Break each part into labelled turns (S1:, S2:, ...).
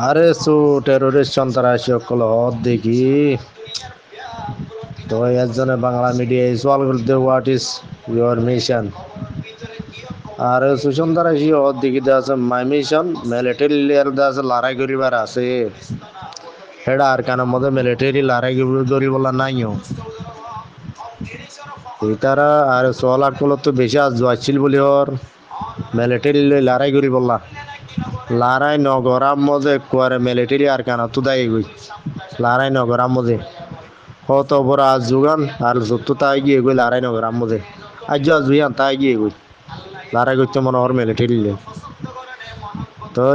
S1: আরে টেরোরিস্ট সন্ত্রাসী সকল দেখি তো একজনে বাংলা মিডিয়া সওয়াল করতে হোয়াট ইজ ইউর মিশন আরে সন্ত্রাসী দেখি আছে মাই মিশন মিলিটারি লেয়ার আছে লড়াই করিবার আছে হেডা আর কানের মধ্যে মিলিটারি লড়াই করি বলা নাইও তারা আর সোয়াল আটকলত তো বেশি আজ যাচ্ছিল বলি ওর মিলিটারি লড়াই করি বললা লড়াই নগরাম মধ্যে কুয়ারে মিলিটারি আর কানা তো দায়ী গই লড়াই নগরাম মধ্যে কত বড় আজ যোগান আর যত তাই গিয়ে গই লড়াই নগরাম মধ্যে আজ জুয়ান তাই গিয়ে গই লড়াই করতে মনে ওর মিলিটারি তো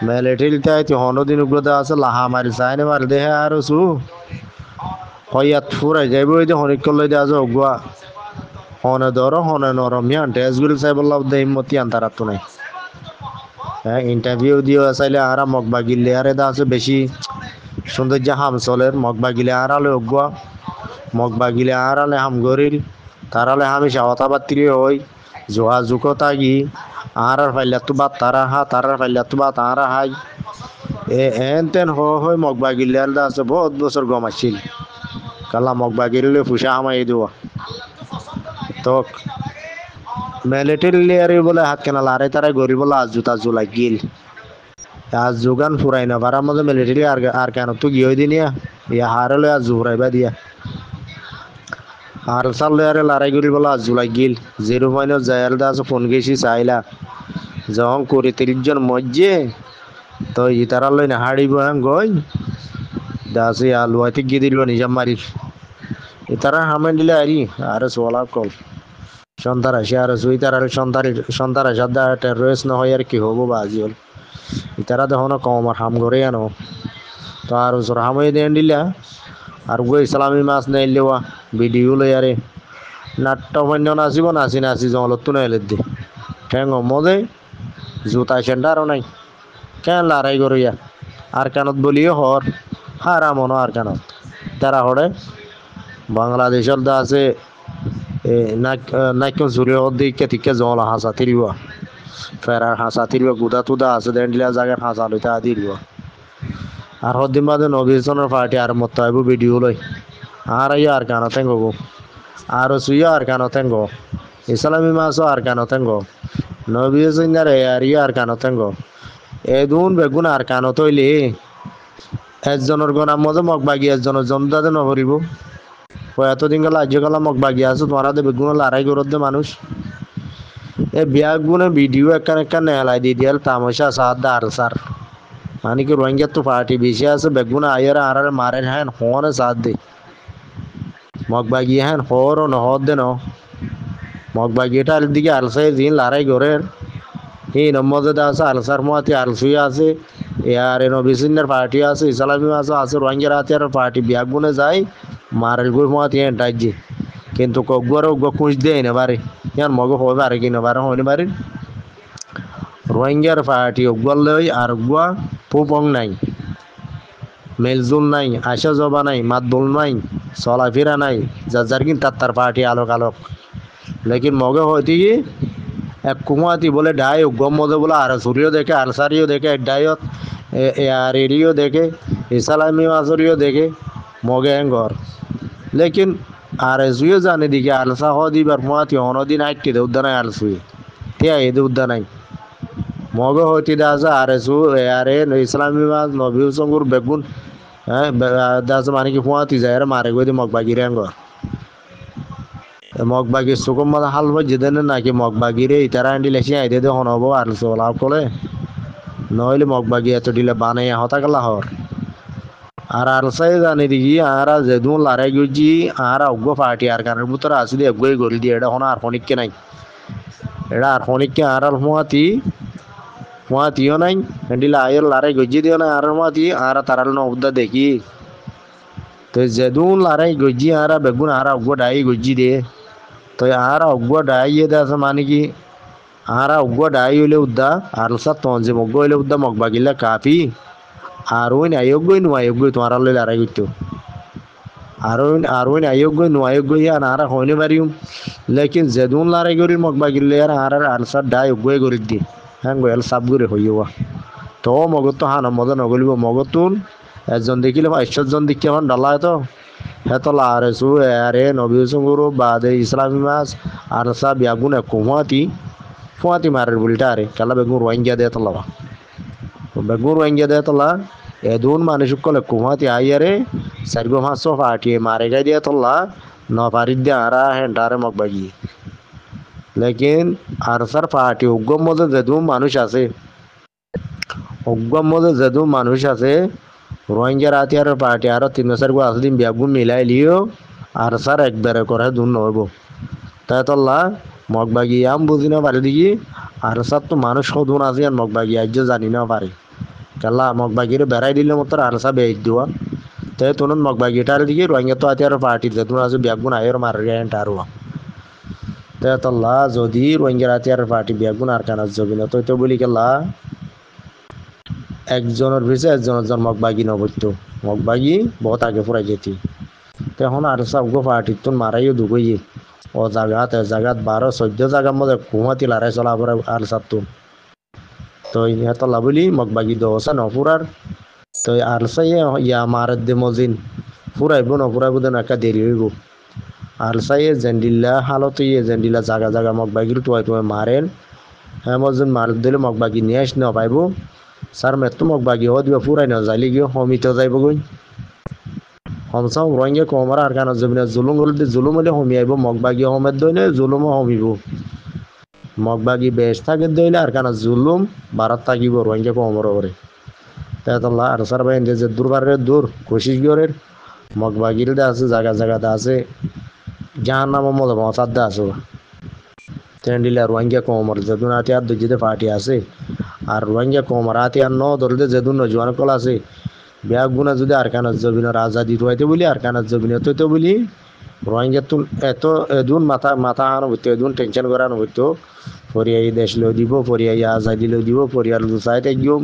S1: মিলিটারি তাই তো হনদিন উগ্রতা আছে লাহা মারি চাই না মারি দেহে আর সু হইয়াত ফুরাই যাইব ওই যে হনিক করলে দেওয়া যায় অগুয়া হনে ধরো হনে নরম ইয়ান টেস্টগুলি চাই বললাম দে হিম্মতি আন্তারাত তো নাই হ্যাঁ ইন্টারভিউ দিও চাইলে আরা মগবা গিলে আরে দা আছে বেশি সৌন্দর্য হাম চলের মগবা গিলে আড়ালে অগুয়া মগবা গিলে আড়ালে হাম গরিল তারালে হামি সাওয়াতা বাত্রি হই জোহা জুকো তাগি আরার ফাইলা তো বাত তারা হা তারার ফাইলা তো বাত আরা হাই এন তেন হই মগবা গিলে আর দা আছে বহুত বছর গমাছিল কালা মগবা গিলে ফুসা হামাই দেওয়া তো মিলিটারি লেয়ারে বলে হাত কেনা লারে তারা গরিব বলে আজ জুতা জুলা গিল আজ যোগান ফুরাই না বারার মধ্যে মিলিটারি আর কেন তো গিয়ে দিনিয়া ইয়া হারলে আজ জুরাইবা দিয়া আর সাল আরে লড়াই করি বলে আজ জুলাই গিল 0 জায়াল দাস ফোন গেছি চাইলা যখন করে 30 জন মজ্জে তো ইতারা লই না হাড়িব গই দাসি আলুয়াতে গিয়ে দিল নিজাম মারি ইতারা হামেন দিলে আরি আরে সোলা কল সন্তারাসী আর সুই তার সন্তারাস টেরোরিস্ট না হয় আর কি হবো বাজি হল ইতারা দেখো না কম আর হাম করে আনো তো আর ওসর হামই দেন দিলা আর গো ইসলামী মাছ নেই লেওয়া ভিডিও লই আরে নাট্য বন্য নাচিব নাচি নাচি জঙ্গলত তো নাই দি ঠেঙ্গ মদে জুতা সেন্টারও নাই কেন লড়াই করিয়া আর কানত বলিও হর হারা মনো আর কানত তারা হরে বাংলাদেশের দা আছে নাইকন সূর্য দিকে থেকে জল হাসা তিরিবা ফেরার হাসা তিরিবা গুদা তুদা আছে দেন দিলা জায়গার হাসা লইতা দিরিবা আর হদ্দিন বাদে নবীজনের পার্টি আর মত আইব ভিডিও লই আর আর কানো তেঙ্গ আর সুইয়া আর কানো তেঙ্গ ইসলামী মাসও আর কানো তেঙ্গ নবীজনার আর কানো তেঙ্গ এদুন বেগুন আর কানো তৈলি একজনের গনার মধ্যে মগ বাগি একজনের জমদাদে নভরিব এতদিন গেল আজ গেলাম মগ বাগি আছে তোমারা দে বেগুন লড়াই করত দে মানুষ এ বিয়া গুনে ভিডিও একান একান নেলাই দি দিয়াল তামাশা সাদ আর সার মানে কি রোহিঙ্গা তো পার্টি বেশি আছে বেগুন আয়ার আর মারেন হ্যান হনে সাদ দে মগবাগি হ্যান হর ন হদ দে ন মগবাগিটা আর দিকে আলসাই দিন লড়াই করেন এই নম্বরে আছে আলসার মাতি আলসুই আছে আর এনো বিসিনের পার্টি আছে ইসলামী আছে রোহিঙ্গা রাতে আর পার্টি বিয়া গুনে যায় মারেল গুই মাতি এন্টাইজি কিন্তু কগবর কুঁজ দেয় না বারে ইয়ার মগ হবে বারে কিনা বারে হইনি বারে রোহিঙ্গার পার্টি অগুয়াল লই আর অগুয়া পুপং নাই মেলজুল নাই আশা জবা নাই মাতবুল নাই চলাফেরা নাই যার কিন তার পার্টি আলোক আলোক লেকিন মগে হইতে কি এক কুমাতি বলে ডাই গম মধ্যে বলে আর সুরিও দেখে আলসারিও দেখে ডাইত আর এরিও দেখে ইসলামী মাসরিও দেখে মগে ঘর লেকিন আর এসুও জানে দিকে আলসা হ দিবার মাতি অনদিন আইটকে দে উদ্যান আলসুই তে এদে উদ্যান নাই মগে হইতে দাসা আর এসু আরে ইসলামী মাস নবী সঙ্গুর বেগুন হ্যাঁ দাস মানে কি ফুয়াতি যায় আর মারে গই মগবাগিরে ঘর মগবাগি সুকম মত হাল বাজে দেন নাকি মগবাগিরে ইতারা আন্ডি লেখি আইদে দে হন হবো আর সোলাপ কলে নইলে মগবাগি এত দিলে বানাই হতা গেলা হর আর আলসাই জানি দিকি আর যেদুন লড়াই গুজি আর অগ্য পার্টি আর কারণের ভিতরে আসলে এগুই গড়ি দিয়ে এটা হন আর ফনিককে নাই এটা আর ফনিককে আর আল ফুয়াতিও নাই দিলে আয়ের লড়াই গজি দিও না আর ফুয়াতি আর তারাল নবদা দেখি তো যেদুন লড়াই গজি আর বেগুন আর অগ্য ডাই গজি দে তো আর অগ্য ডাই দে আছে মানে কি আর অগ্য ডাই হইলে উদ্দা আলসা তঞ্জে মগ্গ হইলে উদ্দা মগবাগিলা কাফি আর ওই আয়োগ্যই নোয়ায়োগ্যই তোমার লড়াই করতো আর ওই আয়োগ্যই নোয়ায়োগ্যই আর আর হইনে পারিম লেকিন যেদুন লড়াই করি মগবাগিলে আর আর আলসার ডাই অগ্যই করে দি হ্যাঁ গোয়াল সাব করে হইয়া তো মগত তো হানা মজা নগলিব মগতুন একজন দেখিলে 500 জন দেখি এখন ডালায় তো হেতলা আরে সু আরে নবী সুঙ্গুরু বাদে ইসলামী মাস আর সা বিয়াগুন কুমাতি ফুয়াতি মারের বুলটা আরে কালা বেগুন রোহিঙ্গা দে তলা বেগুন রোহিঙ্গা দে তলা এদুন মানুষ কলে কুমাতি আইয়ারে সারগো মাসো ফাটিয়ে মারে গাই দিয়ে তলা ন পারিদ দে আরা হেন্ডারে মগবাগি লেকিন আর সার ফাটি উগ্গম মধ্যে যেদুন মানুষ আছে উগ্গম মধ্যে যেদুন মানুষ আছে রোহিঙ্গা রাতি আর পার্টি আরো 3-4 আসদিন বিয়াগুন মিলাই লিও আর স্যার একবারে করে দুন নইব তাই তল্লা মগবাগি আম বুঝি না পারে দেখি আর স্যার তো মানুষ সদুন আছে আর মগবাগি আজ জানি না পারে কেলা মগবাগির বেড়াই দিলে মতো আর সা বেচ দেওয়া তাই তুনুন মগবাগিটার দিকে রোহিঙ্গা তো আতি আর পার্টি যেতুন আছে বিয়াগুন আয়ের মার গেন টারুয়া তাই তল্লা যদি রোহিঙ্গা রাতি আর পার্টি বিয়াগুন আর কানার জবি না তো বলি কেলা একজনের ভিসে একজনের জন মগবাগি নবত্য মগবাগি বহুত আগে ফুরাই যেতি তখন আর সব গো পার্টির তুন মারাইও দুগই ও জায়গাত এ জায়গাত 12-14 জায়গার মধ্যে ঘুমাতি লড়াই চলা পরে আর সাতুন তো ইহাত লাবলি মগবাগি দোসা নফুরার তো আর সাই ইয়া মারাত দে মজিন ফুরাইব নফুরাইব দেন একটা দেরি হইব আর সাই জেন্ডিল্লা হালত ইয়ে জেন্ডিল্লা জায়গা জায়গা মগবাগির টুয়াই টুয়াই মারেন হ্যাঁ মজন মার দিলে মগবাগি নিয়ে আস না পাইব স্যার মেতো মগবাগি হো দিবা ফুরাই না যাইলে গিয়ে হমিতে যাইব গই হমসাম রোহিঙ্গা কমার আর কানা জমিনে জুলুম হলে জুলুম হলে হমি আইব মগবাগি হমের দইলে জুলুমও হমিব মগবাগি বেশ থাকে দইলে আর কানা জুলুম ভারত থাকিব রোহিঙ্গা কমর করে তাই তো আর স্যার ভাই যে দূরবারের দূর কোশিশ গরের মগবাগির আছে জায়গা জায়গাতে আছে জাহান নাম মজা মশাদ আছে তেন্ডিলে রোহিঙ্গা কমর যেদিন আতি আর দুজিতে পার্টি আছে আর রোহিঙ্গা কমর আতি আর ন ধরতে যেদিন নজওয়ান কল আছে ব্যাগ গুনা যদি আর কানার জবিনের আজাদি রুয়াইতে বলি আর কানার জবিনে তো বলি রোহিঙ্গা তুল এত এদুন মাথা মাথা আনো হইতো এদুন টেনশন করানো হইতো ফরিয়াই দেশ লো দিব ফরিয়াই আজাদি লো দিব ফরিয়ার সাইতে গিয়ে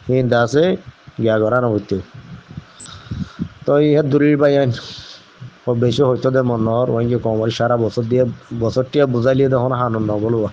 S1: হিন্দ আছে গিয়া করানো হইতো তো ইহার দূরের বাইন বেশি হইতো দে মন রোহিঙ্গা কমর সারা বছর দিয়ে বছরটিয়া বুঝাইলিয়ে তখন আনন্দ বলবা